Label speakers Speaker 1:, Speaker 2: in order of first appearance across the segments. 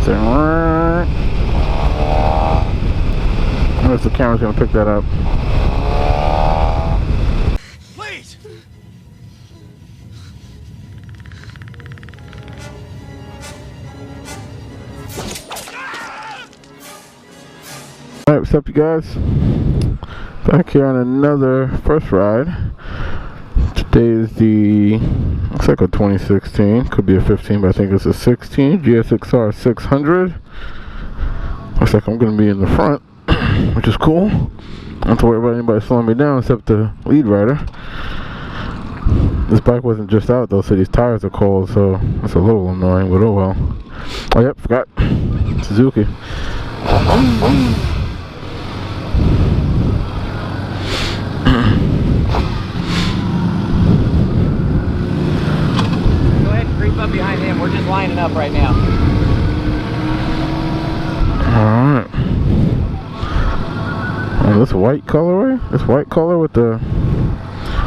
Speaker 1: Saying, I don't know if the camera's gonna pick that up.
Speaker 2: Please.
Speaker 1: Alright, what's up, you guys? Back here on another first ride. Today is the, looks like a 2016, could be a 15, but I think it's a 16 GSX-R 600. Looks like I'm going to be in the front, which is cool. I don't have to worry about anybody slowing me down except the lead rider. This bike wasn't just out though, so these tires are cold, so that's a little annoying, but oh well. Oh yep, forgot. Suzuki.
Speaker 3: Up behind him, we're just lining up right now.
Speaker 1: Alright. Oh, this white colorway? This white color with the,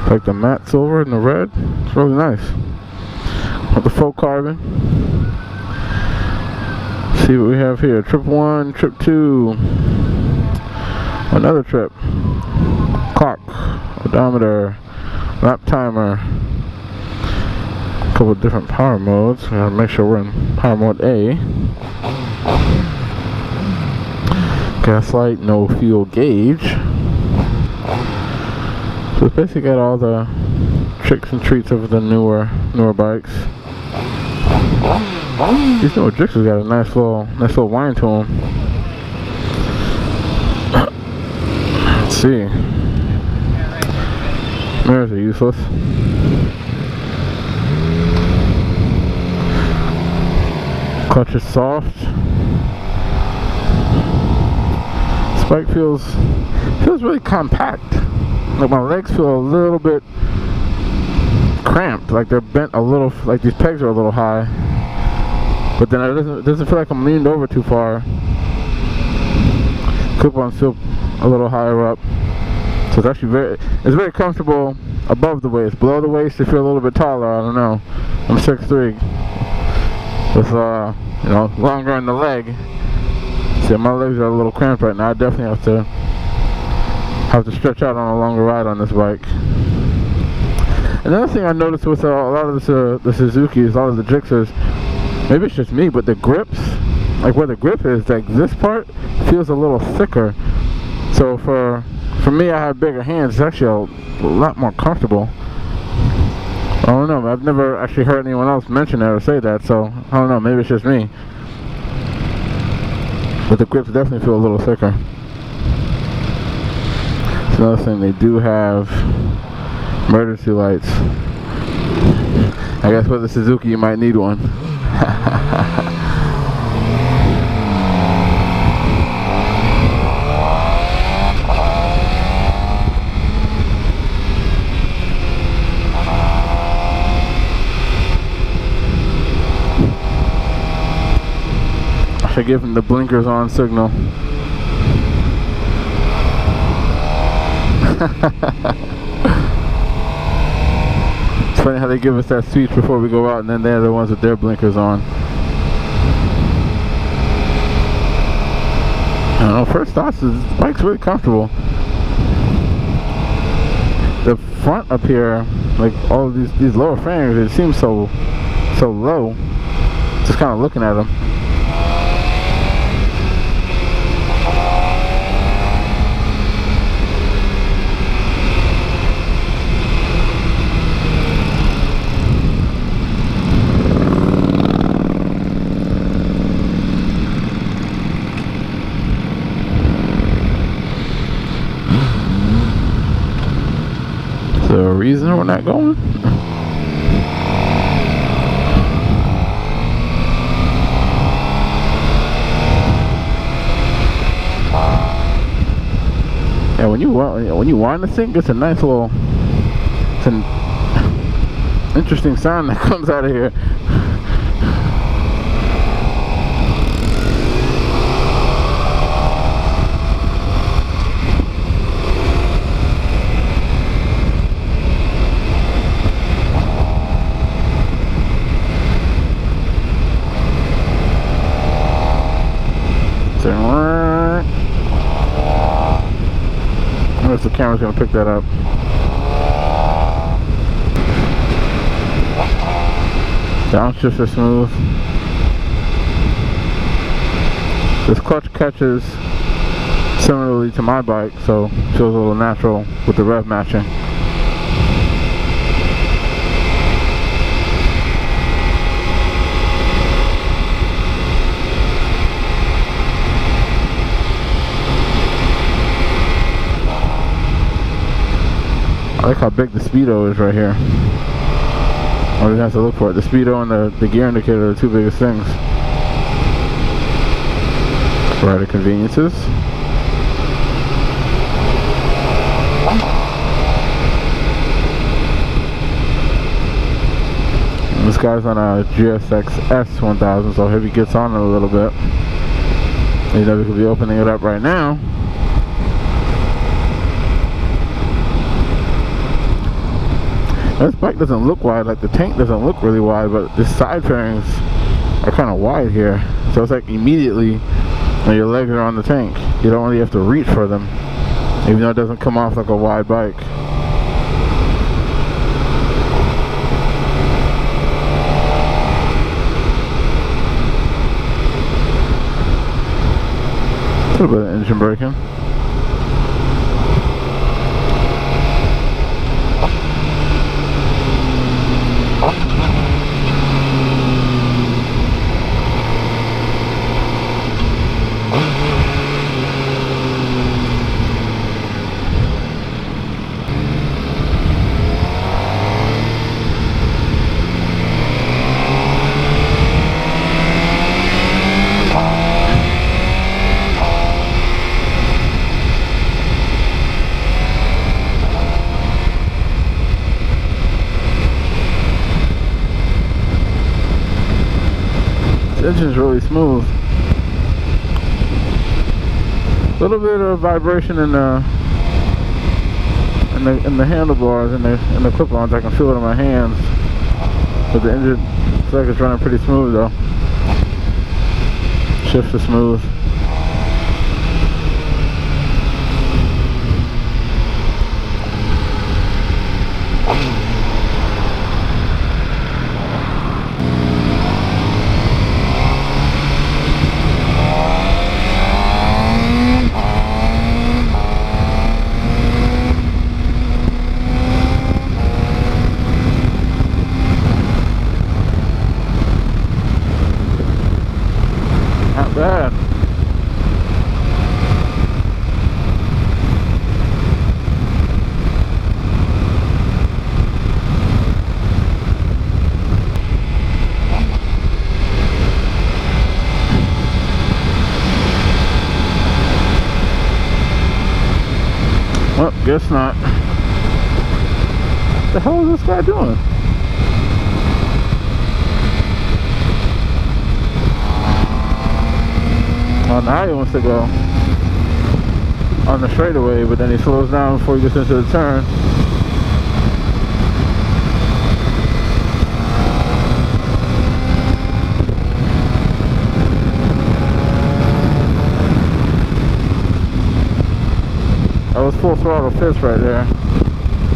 Speaker 1: like the matte silver and the red. It's really nice. With the faux carbon. See what we have here. Trip 1, trip 2. Another trip. Clock. Odometer. Lap timer. Couple of different power modes. Gotta make sure we're in power mode A. Gas light, no fuel gauge. So it's basically got all the tricks and treats of the newer bikes. These newer Gixxers got a nice little whine to them. Let's see. Mirrors are useless. Clutch is soft. This bike feels really compact. Like my legs feel a little bit cramped, like they're bent a little, like these pegs are a little high. But then it doesn't feel like I'm leaned over too far. Clip-ons feel a little higher up. So it's actually very comfortable above the waist. Below the waist, they feel a little bit taller. I don't know. I'm 6'3". With you know, longer on the leg. See, my legs are a little cramped right now. I definitely have to stretch out on a longer ride on this bike. Another thing I noticed with a lot of the Suzukis, a lot of the Gixxers, maybe it's just me, but the grips, like where the grip is, like this part feels a little thicker. So for me, I have bigger hands. It's actually a lot more comfortable. I don't know, I've never actually heard anyone else mention that or say that, so I don't know, maybe it's just me. But the grips definitely feel a little thicker. It's another thing, they do have emergency lights. I guess with the Suzuki you might need one. I give him the blinkers on signal. It's funny how they give us that speech before we go out, and then they're the ones with their blinkers on. I don't know, first thoughts is this bike's really comfortable. The front up here, like all of these lower frames, it seems so low. Just kind of looking at them. Is there a reason we're not going? Yeah, when you wind the thing, it's a nice little, it's an interesting sound that comes out of here. camera's gonna pick that up. Downshift is smooth. This clutch catches similarly to my bike, so it feels a little natural with the rev matching. I like how big the speedo is right here. I don't even have to look for it. The speedo and the gear indicator are the two biggest things. Rider conveniences. And this guy's on a GSX-R 1000, so if he gets on it a little bit, you know, we could be opening it up right now. This bike doesn't look wide, like the tank doesn't look really wide, but the side fairings are kind of wide here. So it's like immediately when your legs are on the tank, you don't really have to reach for them, even though it doesn't come off like a wide bike. A little bit of engine braking. The engine's really smooth. A little bit of vibration in the handlebars and the clip-ons. I can feel it in my hands. But the engine looks like it's running pretty smooth though. Shifts are smooth. Not bad. Well, guess not. What the hell is this guy doing? Well, now he wants to go on the straightaway, but then he slows down before he gets into the turn. That was full throttle fist right there.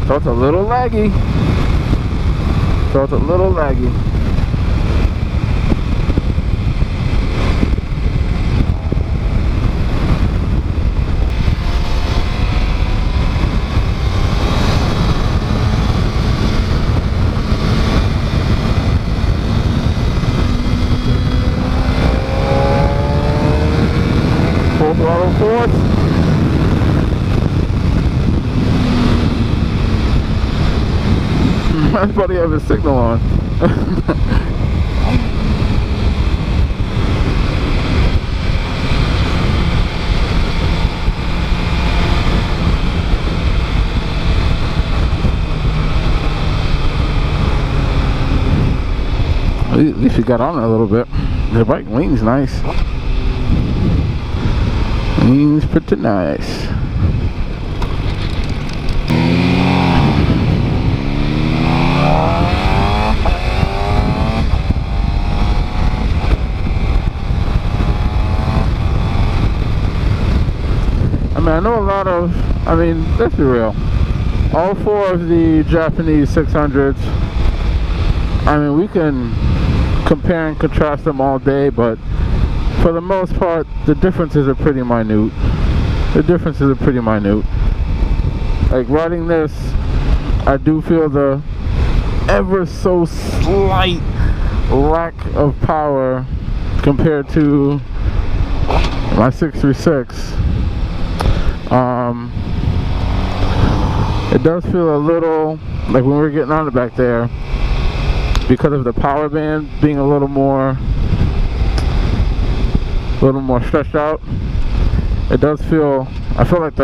Speaker 1: So it's a little laggy. Full throttle forward. My buddy have his signal on. At least he got on it a little bit. The bike leans nice. Leans pretty nice. I mean, I know a lot of I mean, let's be real. All four of the Japanese 600s, I mean, we can compare and contrast them all day, but for the most part, the differences are pretty minute. The differences are pretty minute. Like riding this, I do feel the ever so slight lack of power compared to my 636. It does feel a little like when we're getting on it back there, because of the power band being a little more stretched out. It does feel, I feel like it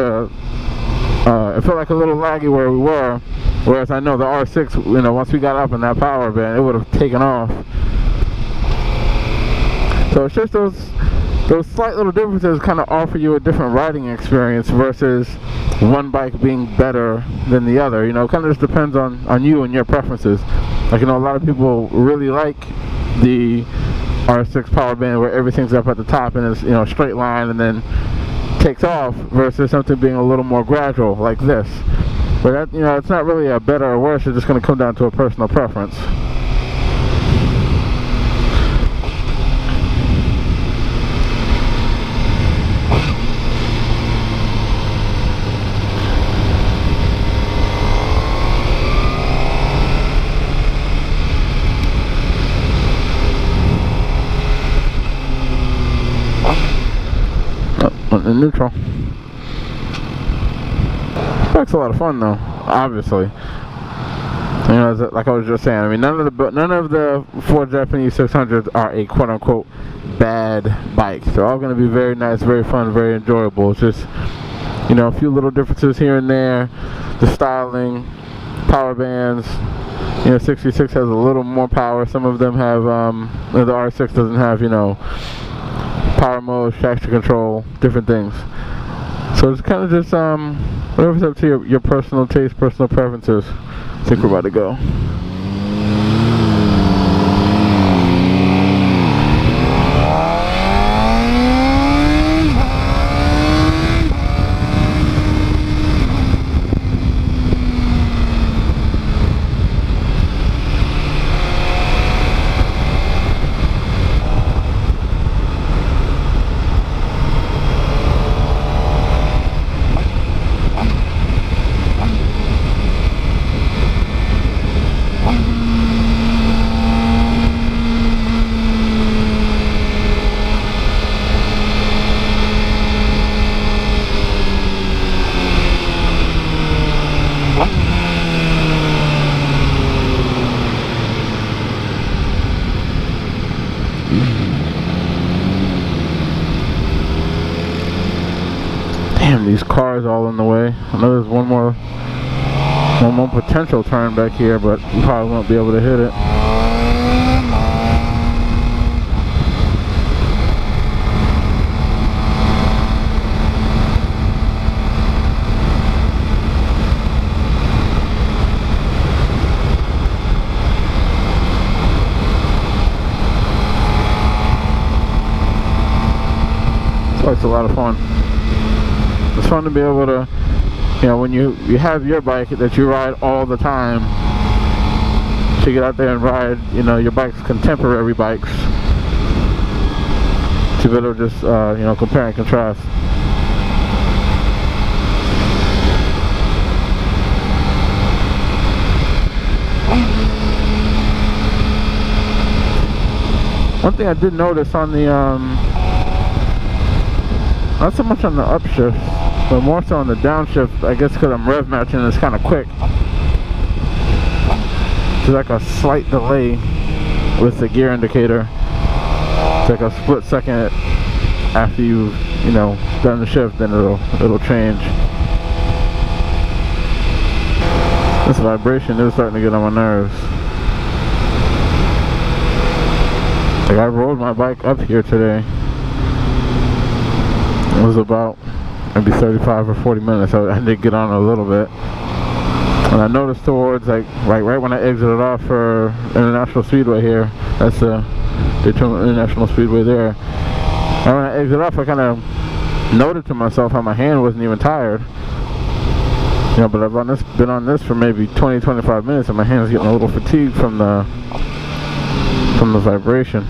Speaker 1: felt like a little laggy where we were, whereas I know the R6, you know, once we got up in that power band, it would have taken off. So it's just those slight little differences kind of offer you a different riding experience versus one bike being better than the other. You know, it kind of just depends on you and your preferences. Like, you know, a lot of people really like the R6 power band where everything's up at the top and it's, you know, a straight line and then takes off, versus something being a little more gradual like this. But that, you know, it's not really a better or worse, it's just going to come down to a personal preference. In neutral. Bike's a lot of fun though, obviously. You know, like I was just saying, I mean, none of the four Japanese 600s are a quote-unquote bad bike. They're all going to be very nice, very fun, very enjoyable. It's just, you know, a few little differences here and there. The styling, power bands. You know, 66 has a little more power. Some of them have, the R6 doesn't have, you know, power mode, traction control, different things. So it's kind of just whatever's up to your personal taste, personal preferences. I think we're about to go. Damn, these cars all in the way. I know there's one more potential turn back here, but we probably won't be able to hit it. So it's a lot of fun. It's fun to be able to, you know, when you have your bike that you ride all the time, to get out there and ride, you know, your bike's contemporary bikes, to be able to just, you know, compare and contrast. One thing I did notice on the, not so much on the upshift, but more so on the downshift, I guess because I'm rev matching, it's kind of quick. There's like a slight delay with the gear indicator. It's like a split second after you've, you know, done the shift, then it'll change. This vibration is starting to get on my nerves. Like, I rode my bike up here today. It was about maybe 35 or 40 minutes. I did get on a little bit, and I noticed towards like right when I exited off for International Speedway here, that's the Daytona International Speedway there, and when I exited off, I kind of noted to myself how my hand wasn't even tired. Yeah, but I've been on this for maybe 20-25 minutes, and my hand's getting a little fatigued from the vibration.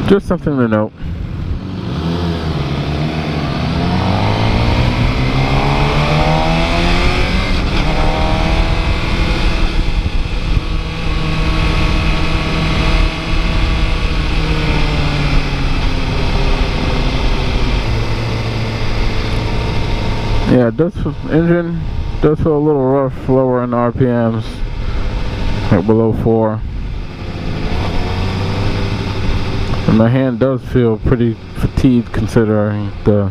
Speaker 1: Just something to note. Yeah, engine does feel a little rough, lower in RPMs, like below 4. And my hand does feel pretty fatigued considering the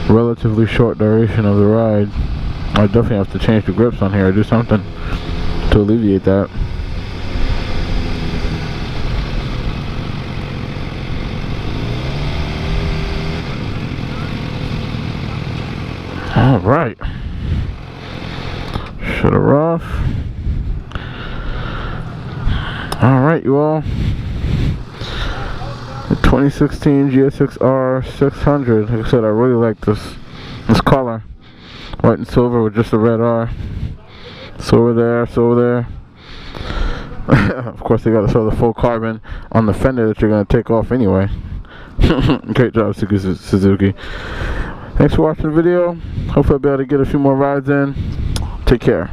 Speaker 1: relatively short duration of the ride. I definitely have to change the grips on here or do something to alleviate that. Alright. Shut her off. Alright, you all. The 2016 GSX-R 600. Like I said, I really like this color. White and silver with just a red R. So over there, so over there. Of course, they gotta throw the full carbon on the fender that you're gonna take off anyway. Great job, Suzuki. Thanks for watching the video. Hopefully I'll be able to get a few more rides in. Take care.